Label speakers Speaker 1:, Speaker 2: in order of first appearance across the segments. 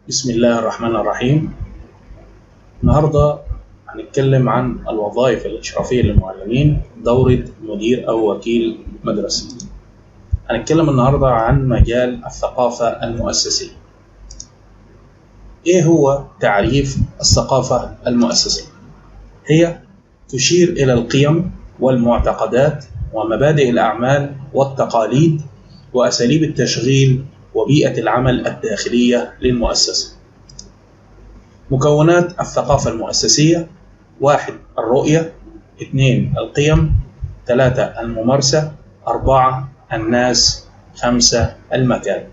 Speaker 1: بسم الله الرحمن الرحيم. النهاردة هنتكلم عن الوظائف الإشرافية للمعلمين، دورة مدير أو وكيل مدرسة. هنتكلم النهاردة عن مجال الثقافة المؤسسية. إيه هو تعريف الثقافة المؤسسية؟ هي تشير إلى القيم والمعتقدات ومبادئ الأعمال والتقاليد وأساليب التشغيل وبيئة العمل الداخلية للمؤسسة. مكونات الثقافة المؤسسية: 1. الرؤية، 2. القيم، 3. الممارسة، 4. الناس، 5. المكان.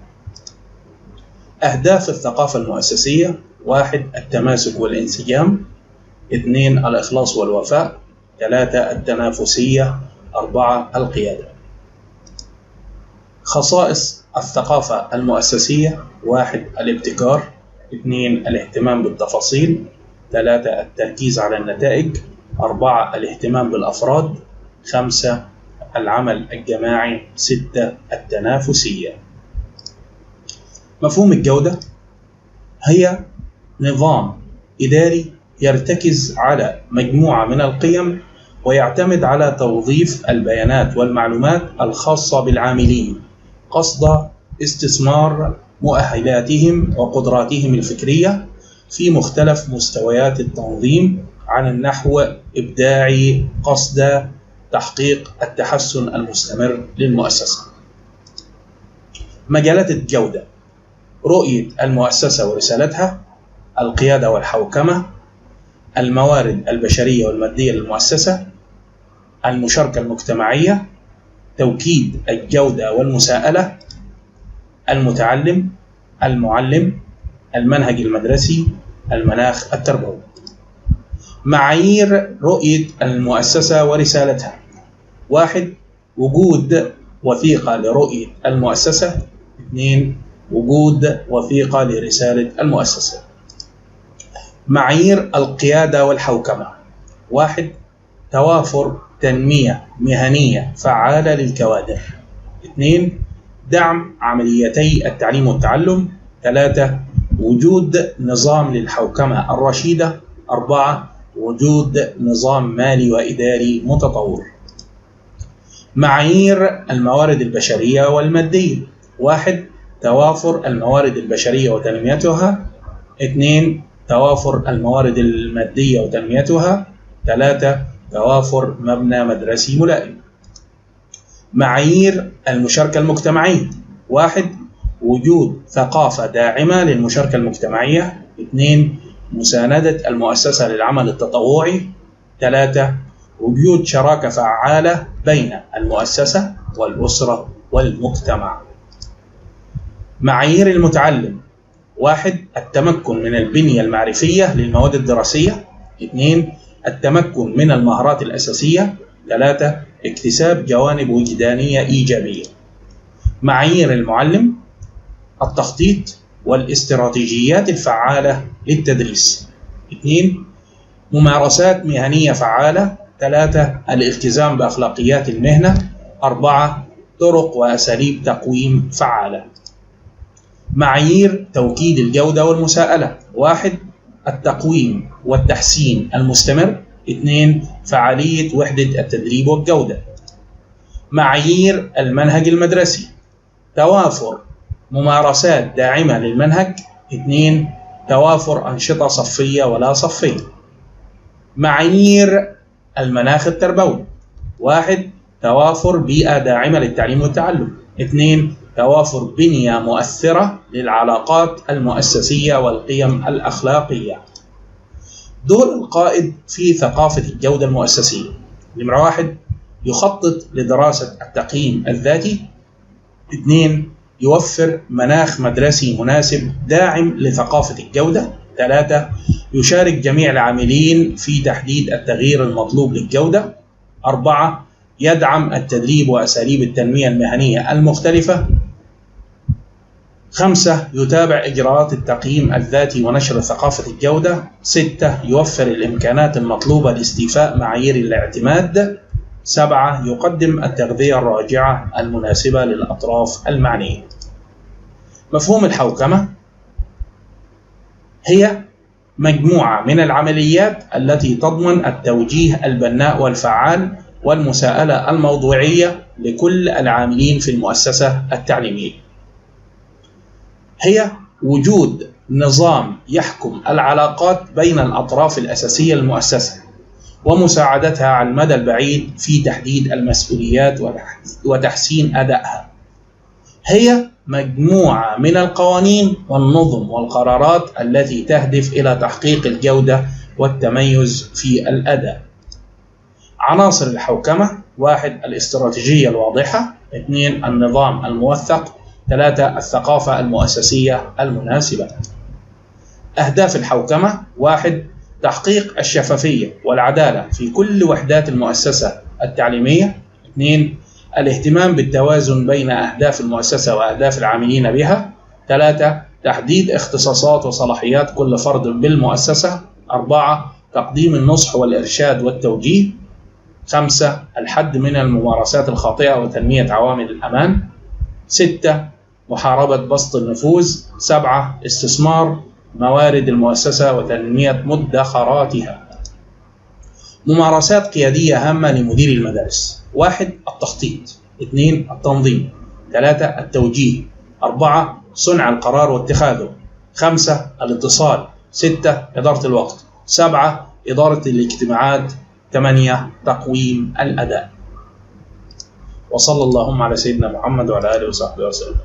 Speaker 1: أهداف الثقافة المؤسسية: 1. التماسك والانسجام، 2. الإخلاص والوفاء، 3. التنافسية، 4. القيادة. خصائص الثقافة المؤسسية: 1. الابتكار، 2. الاهتمام بالتفاصيل، 3. التركيز على النتائج، 4. الاهتمام بالأفراد، 5. العمل الجماعي، 6. التنافسية. مفهوم الجودة هي نظام إداري يرتكز على مجموعة من القيم ويعتمد على توظيف البيانات والمعلومات الخاصة بالعاملين قصد استثمار مؤهلاتهم وقدراتهم الفكرية في مختلف مستويات التنظيم على النحو إبداعي قصد تحقيق التحسن المستمر للمؤسسة. مجالات الجودة: رؤية المؤسسة ورسالتها، القيادة والحوكمة، الموارد البشرية والمادية للمؤسسة، المشاركة المجتمعية، توكيد الجودة والمساءلة، المتعلم، المعلم، المنهج المدرسي، المناخ التربوي. معايير رؤية المؤسسة ورسالتها: 1. وجود وثيقة لرؤية المؤسسة، 2. وجود وثيقة لرسالة المؤسسة. معايير القيادة والحوكمة: 1. توافر تنمية مهنية فعالة للكوادر، 2. دعم عمليتي التعليم والتعلم، 3. وجود نظام للحوكمة الرشيدة، 4. وجود نظام مالي وإداري متطور. معايير الموارد البشرية والمادية: 1. توافر الموارد البشرية وتنميتها، 2. توافر الموارد المادية وتنميتها، 3. توافر مبنى مدرسي ملائم. معايير المشاركة المجتمعية: 1. وجود ثقافة داعمة للمشاركة المجتمعية، 2. مساندة المؤسسة للعمل التطوعي، 3. وجود شراكة فعالة بين المؤسسة والأسرة والمجتمع. معايير المتعلم: 1. التمكن من البنية المعرفية للمواد الدراسية، 2. التمكن من المهارات الأساسية، 3. اكتساب جوانب وجدانية إيجابية. معايير المعلم: التخطيط والاستراتيجيات الفعالة للتدريس، 2. ممارسات مهنية فعالة، 3. الالتزام بأخلاقيات المهنة، 4. طرق وأساليب تقويم فعالة. معايير توكيد الجودة والمساءلة: 1. التقويم والتحسين المستمر، 2. فعالية وحدة التدريب والجودة. معايير المنهج المدرسي: توافر ممارسات داعمة للمنهج، 2. توافر أنشطة صفية ولا صفية. معايير المناخ التربوي: 1. توافر بيئة داعمة للتعليم والتعلم، 2. توافر بنية مؤثرة للعلاقات المؤسسية والقيم الأخلاقية. دور القائد في ثقافة الجودة المؤسسية: 1. يخطط لدراسة التقييم الذاتي، 2. يوفر مناخ مدرسي مناسب داعم لثقافة الجودة، 3. يشارك جميع العاملين في تحديد التغيير المطلوب للجودة، 4. يدعم التدريب وأساليب التنمية المهنية المختلفة، 5. يتابع إجراءات التقييم الذاتي ونشر ثقافة الجودة، 6. يوفر الإمكانات المطلوبة لاستيفاء معايير الاعتماد، 7. يقدم التغذية الراجعة المناسبة للأطراف المعنية. مفهوم الحوكمة: هي مجموعة من العمليات التي تضمن التوجيه البناء والفعال والمساءلة الموضوعية لكل العاملين في المؤسسة التعليمية. هي وجود نظام يحكم العلاقات بين الأطراف الأساسية للمؤسسة ومساعدتها على المدى البعيد في تحديد المسؤوليات وتحسين أدائها. هي مجموعة من القوانين والنظم والقرارات التي تهدف إلى تحقيق الجودة والتميز في الأداء. عناصر الحوكمة: 1. الاستراتيجية الواضحة. 2. النظام الموثق. 3. الثقافة المؤسسية المناسبة. أهداف الحوكمة: 1. تحقيق الشفافية والعدالة في كل وحدات المؤسسة التعليمية. 2. الاهتمام بالتوازن بين أهداف المؤسسة وأهداف العاملين بها. 3. تحديد اختصاصات وصلاحيات كل فرد بالمؤسسة. 4. تقديم النصح والإرشاد والتوجيه. 5. الحد من الممارسات الخاطئة وتنمية عوامل الأمان. 6. محاربة بسط النفوذ. 7. استثمار موارد المؤسسة وتنمية مدخراتها. ممارسات قيادية هامة لمدير المدارس: 1. التخطيط. 2. التنظيم. 3. التوجيه. 4. صنع القرار واتخاذه. 5. الاتصال. 6. إدارة الوقت. 7. إدارة الاجتماعات. 8. تقويم الأداء. وصلى اللهم على سيدنا محمد وعلى آله وصحبه وسلم.